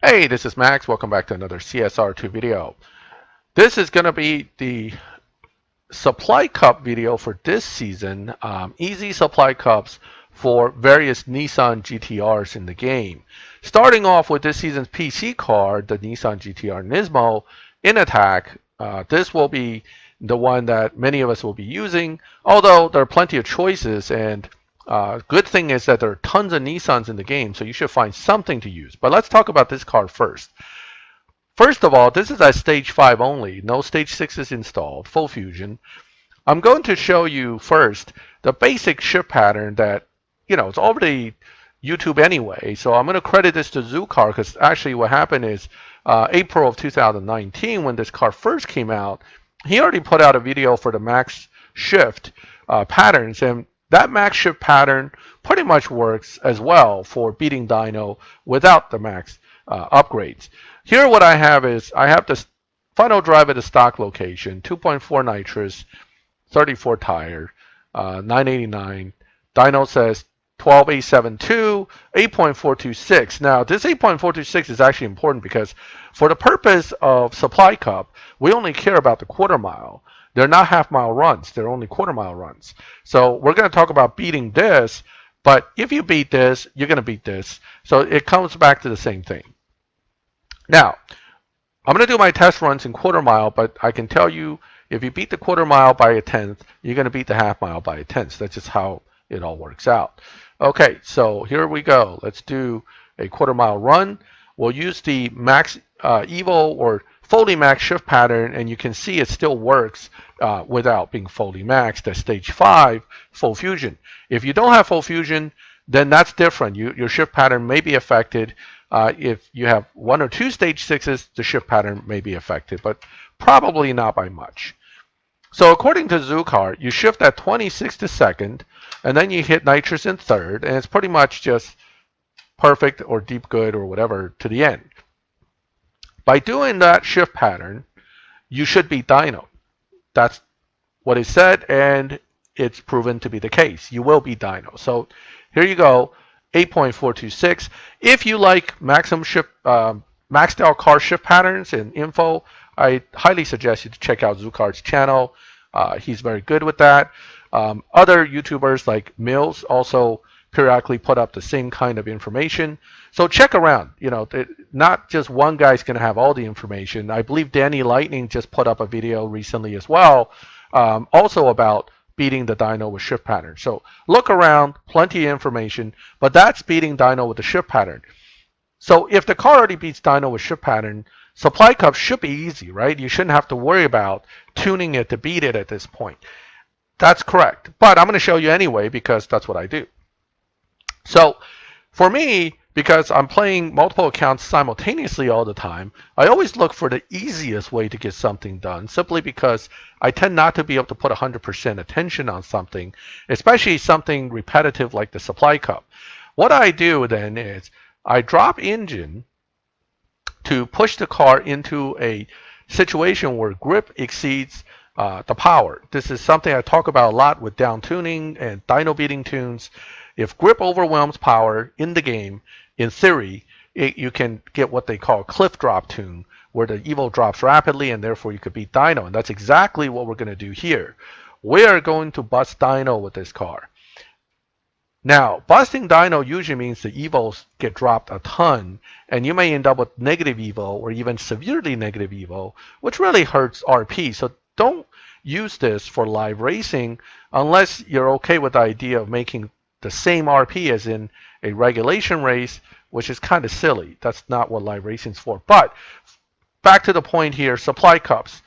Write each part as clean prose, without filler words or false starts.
Hey, this is Max. Welcome back to another CSR2 video. This is going to be the supply cup video for this season. Easy supply cups for various Nissan GTRs in the game. Starting off with this season's PC card, the Nissan GTR Nismo in attack. This will be the one that many of us will be using, although there are plenty of choices, and good thing is that there are tons of Nissans in the game, so you should find something to use. But let's talk about this card first. First of all, this is at stage 5 only. No stage 6 is installed, full fusion. I'm going to show you first the basic shift pattern that, it's already YouTube anyway. So I'm going to credit this to Zukar because actually what happened is April of 2019 when this car first came out, he already put out a video for the max shift patterns, and that max shift pattern pretty much works as well for beating dyno without the max upgrades. Here what I have is I have the final drive at the stock location, 2.4 nitrous, 34 tire, 989. Dyno says 12872, 8.426. Now, this 8.426 is actually important because for the purpose of supply cup, we only care about the quarter mile. They're not half mile runs, they're only quarter mile runs. So we're going to talk about beating this, but if you beat this, you're going to beat this. So it comes back to the same thing. Now, I'm going to do my test runs in quarter mile, but I can tell you if you beat the quarter mile by a tenth, you're going to beat the half mile by a tenth. That's just how it all works out. Okay, so here we go. Let's do a quarter mile run. We'll use the max Evo or fully max shift pattern, and you can see it still works without being fully maxed at stage 5 full fusion. If you don't have full fusion, then that's different. Your shift pattern may be affected. If you have 1 or 2 stage 6s, the shift pattern may be affected, but probably not by much. So according to Zukar, you shift at 26 to second, and then you hit nitrous in third, and it's pretty much just perfect or deep good or whatever to the end. By doing that shift pattern, you should beat dyno. That's what is said, and it's proven to be the case. You will beat dyno. So here you go, 8.426. If you like maximum shift, maxed out car shift patterns and info, I highly suggest you to check out Zukar's channel. He's very good with that. Other YouTubers like Mills also periodically put up the same kind of information. So check around. Not just one guy's going to have all the information. I believe Danny Lightning just put up a video recently as well, also about beating the dyno with shift pattern. So look around, plenty of information, but that's beating dyno with the shift pattern. So if the car already beats dyno with shift pattern, supply cup should be easy, right? You shouldn't have to worry about tuning it to beat it at this point. That's correct. But I'm going to show you anyway because that's what I do. So for me, because I'm playing multiple accounts simultaneously all the time, I always look for the easiest way to get something done, simply because I tend not to be able to put 100% attention on something, especially something repetitive like the supply cup. What I do then is I drop engine to push the car into a situation where grip exceeds the power. This is something I talk about a lot with down tuning and dyno beating tunes. If grip overwhelms power in the game, in theory, you can get what they call cliff drop tune, where the Evo drops rapidly and therefore you could beat dyno. And that's exactly what we're going to do here. We are going to bust dyno with this car. Now, busting dyno usually means the evos get dropped a ton, and you may end up with negative evo or even severely negative evo, which really hurts RP. So don't use this for live racing unless you're okay with the idea of making the same RP as in a regulation race, which is kind of silly. That's not what live racing is for. But back to the point here, supply cups.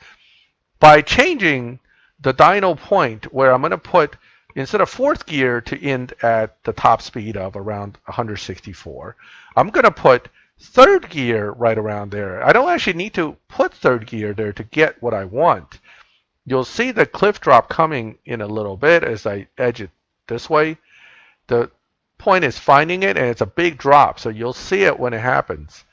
By changing the dyno point where I'm going to put, instead of fourth gear to end at the top speed of around 164, I'm going to put third gear right around there. I don't actually need to put third gear there to get what I want. You'll see the cliff drop coming in a little bit as I edge it this way. The point is finding it, and it's a big drop, so you'll see it when it happens.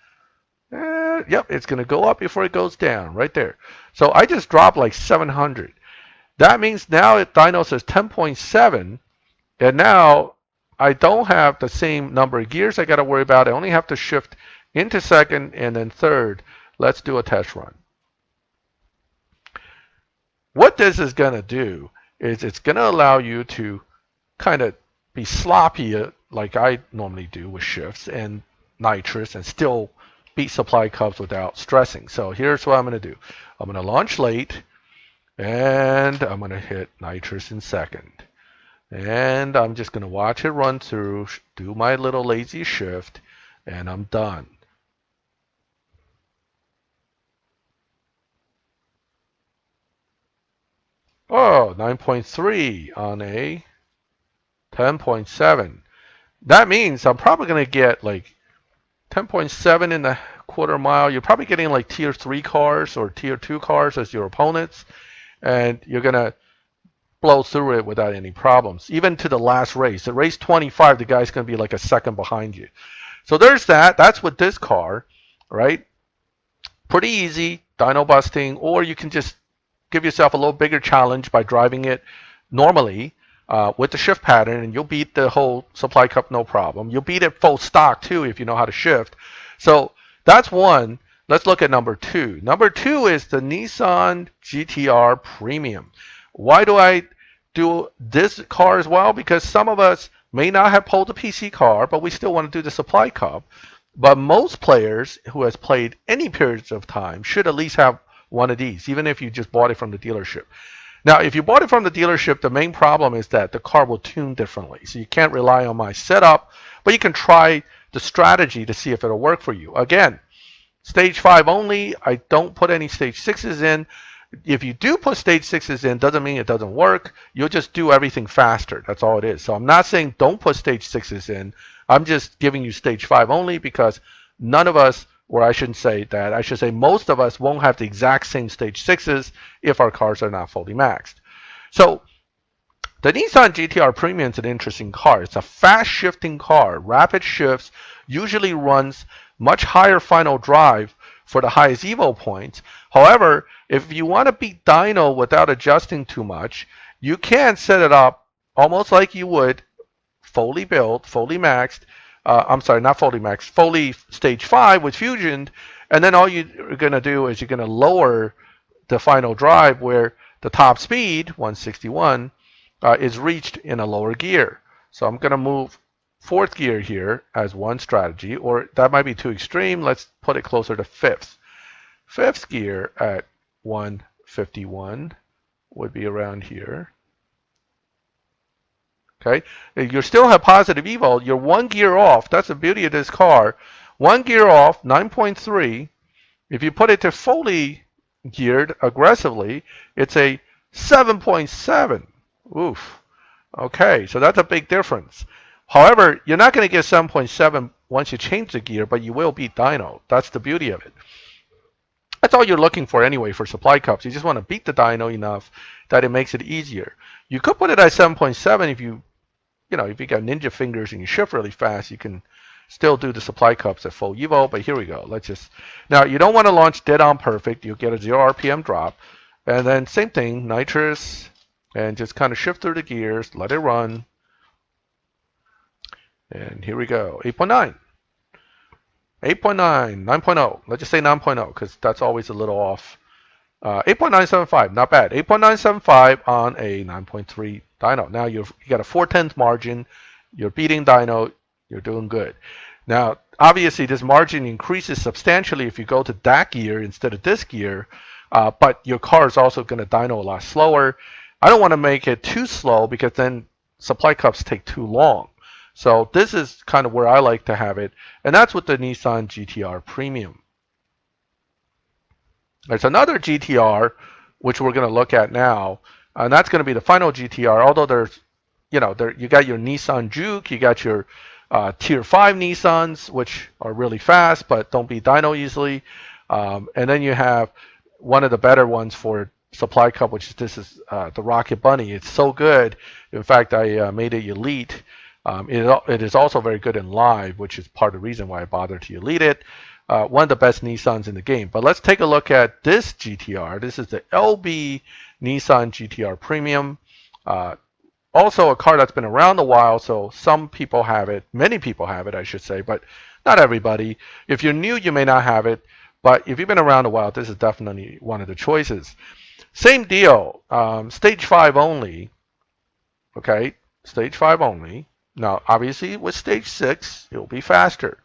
Yep, it's going to go up before it goes down, right there. So I just dropped like 700. That means now dyno says 10.7, and now I don't have the same number of gears I got to worry about. I only have to shift into second, and then third. Let's do a test run. What this is going to do is it's going to allow you to kind of be sloppy like I normally do with shifts and nitrous and still beat supply cups without stressing. So here's what I'm going to do. I'm going to launch late, and I'm going to hit nitrous in second. And I'm just going to watch it run through, do my little lazy shift, and I'm done. Oh, 9.3 on a 10.7. That means I'm probably going to get like 10.7 in the quarter mile. You're probably getting like tier 3 cars or tier 2 cars as your opponents, and you're going to blow through it without any problems. Even to the last race. At race 25, the guy's going to be like a second behind you. So there's that. That's with this car, right? Pretty easy, dyno busting, or you can just give yourself a little bigger challenge by driving it normally with the shift pattern, and you'll beat the whole supply cup no problem. You'll beat it full stock too if you know how to shift. So that's one. Let's look at number two. Number two is the Nissan GTR Premium. Why do I do this car as well? Because some of us may not have pulled a PC car, but we still want to do the supply cup. But most players who has played any periods of time should at least have one of these, even if you just bought it from the dealership. Now, if you bought it from the dealership, the main problem is that the car will tune differently. So you can't rely on my setup, but you can try the strategy to see if it'll work for you. Again, stage 5 only. I don't put any stage 6s in. If you do put stage 6s in, doesn't mean it doesn't work. You'll just do everything faster. That's all it is. So I'm not saying don't put stage 6s in. I'm just giving you stage 5 only because none of us, or I shouldn't say that, I should say most of us won't have the exact same stage 6s if our cars are not fully maxed. So the Nissan GTR Premium is an interesting car. It's a fast shifting car. Rapid shifts, usually runs much higher final drive for the highest evo points. However, if you want to beat dyno without adjusting too much, you can set it up almost like you would fully built, fully maxed. I'm sorry, not fully maxed, fully stage 5 with fusioned, and then all you're going to do is you're going to lower the final drive where the top speed, 161, is reached in a lower gear. So I'm going to move fourth gear here as one strategy, or that might be too extreme. Let's put it closer to fifth. Fifth gear at 151 would be around here. Okay, you still have positive evo. You're one gear off. That's the beauty of this car. One gear off, 9.3. If you put it to fully geared aggressively, it's a 7.7. Oof. Okay, so that's a big difference. However, you're not going to get 7.7 once you change the gear, but you will beat dyno. That's the beauty of it. That's all you're looking for anyway for supply cups. You just want to beat the dyno enough that it makes it easier. You could put it at 7.7 if you if you got ninja fingers and you shift really fast, you can still do the supply cups at full evo. But here we go. Now you don't want to launch dead on perfect. You'll get a 0 RPM drop, and then same thing, nitrous, and just kind of shift through the gears, let it run. And here we go, 8.9. 8.9, 9.0. Let's just say 9.0 because that's always a little off. 8.975, not bad. 8.975 on a 9.3 dyno. Now you got a 4/10 margin. You're beating dyno. You're doing good. Now, obviously, this margin increases substantially if you go to that gear instead of this gear. But your car is also going to dyno a lot slower. I don't want to make it too slow because then supply cups take too long. So this is kind of where I like to have it, and that's with the Nissan GTR Premium. There's another GTR, which we're going to look at now, and that's going to be the final GTR. Although there's, you got your Nissan Juke, you got your Tier 5 Nissans, which are really fast but don't beat dyno easily, and then you have one of the better ones for supply cup, which is the Rocket Bunny. It's so good. In fact, I made it elite. It is also very good in live, which is part of the reason why I bothered to elite it. One of the best Nissans in the game. But let's take a look at this GTR. This is the LB Nissan GTR Premium. also a car that's been around a while, so some people have it, many people have it, I should say, but not everybody. If you're new, you may not have it, but if you've been around a while, this is definitely one of the choices. Same deal, stage 5 only, okay, stage 5 only. Now, obviously, with stage 6, it'll be faster.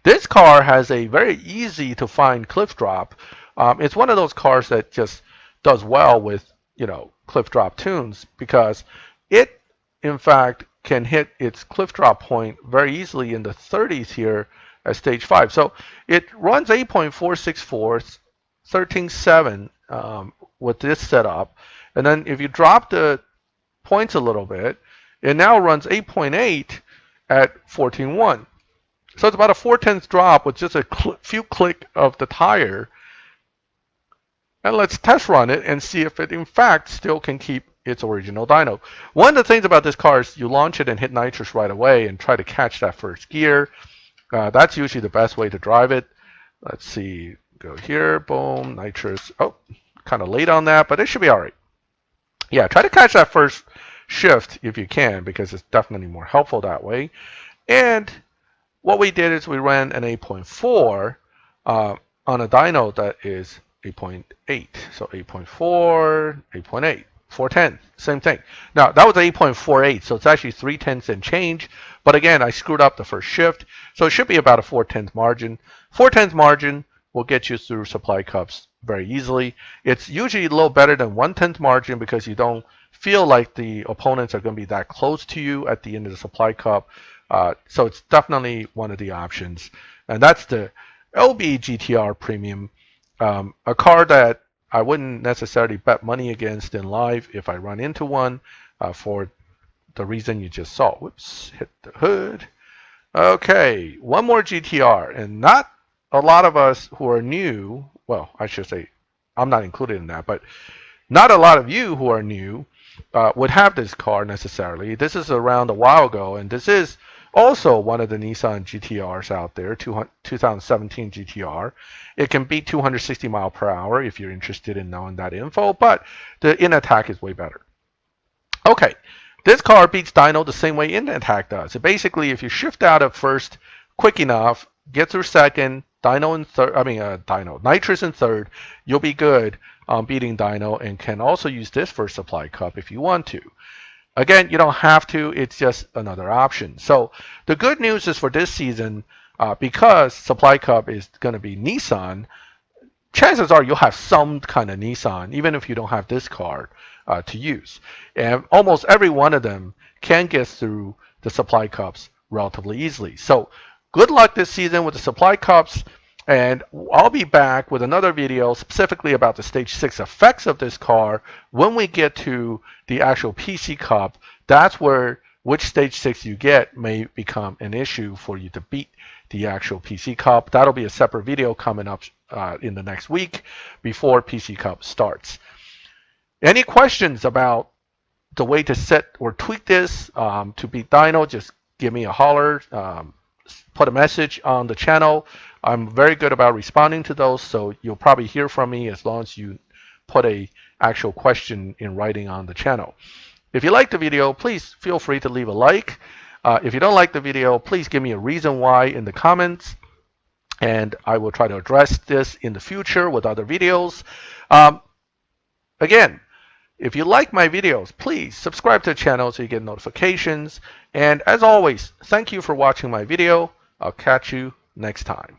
This car has a very easy to find cliff drop. It's one of those cars that just does well with, cliff drop tunes because it, in fact, can hit its cliff drop point very easily in the 30s here at stage 5. So it runs 8.464, 13.7 with this setup. And then if you drop the points a little bit, it now runs 8.8 at 14.1. So it's about a 4/10 drop with just a few click of the tire. And let's test run it and see if it in fact still can keep its original dyno. One of the things about this car is you launch it and hit nitrous right away and try to catch that first gear. That's usually the best way to drive it. Let's see, go here, boom, nitrous. Oh, kind of late on that, but it should be all right. Yeah, try to catch that first shift if you can because it's definitely more helpful that way. And what we did is we ran an 8.4 on a dyno that is 8.8. So 8.4, 8.8, 410, same thing. Now, that was 8.48, so it's actually 3/10 and change. But again, I screwed up the first shift, so it should be about a 4/10 margin. 4/10 margin will get you through supply cups very easily. It's usually a little better than 1/10 margin because you don't feel like the opponents are going to be that close to you at the end of the supply cup. So it's definitely one of the options. And that's the LB GTR Premium, a car that I wouldn't necessarily bet money against in live if I run into one for the reason you just saw. Whoops, hit the hood. Okay, one more GTR. And not a lot of us who are new, well, I should say, I'm not included in that, but not a lot of you who are new would have this car necessarily. This is around a while ago, and this is also one of the Nissan GTRs out there, 2017 GTR. It can beat 260 mile per hour if you're interested in knowing that info, but the in attack is way better. Okay, this car beats dyno the same way in attack does. So basically, if you shift out at first quick enough, get through second, dyno in third, nitrous in third, you'll be good on beating dyno and can also use this for supply cup if you want to. Again, you don't have to, it's just another option. So the good news is for this season, because supply cup is going to be Nissan, chances are you'll have some kind of Nissan, even if you don't have this card to use. And almost every one of them can get through the supply cups relatively easily. So good luck this season with the supply cups. And I'll be back with another video specifically about the stage 6 effects of this car when we get to the actual PC Cup. That's where which stage 6 you get may become an issue for you to beat the actual PC Cup. That'll be a separate video coming up in the next week before PC Cup starts. Any questions about the way to set or tweak this to beat dyno, just give me a holler, put a message on the channel. I'm very good about responding to those, so you'll probably hear from me as long as you put a actual question in writing on the channel. If you like the video, please feel free to leave a like. If you don't like the video, please give me a reason why in the comments, and I will try to address this in the future with other videos. Again, if you like my videos, please subscribe to the channel so you get notifications. And as always, thank you for watching my video. I'll catch you next time.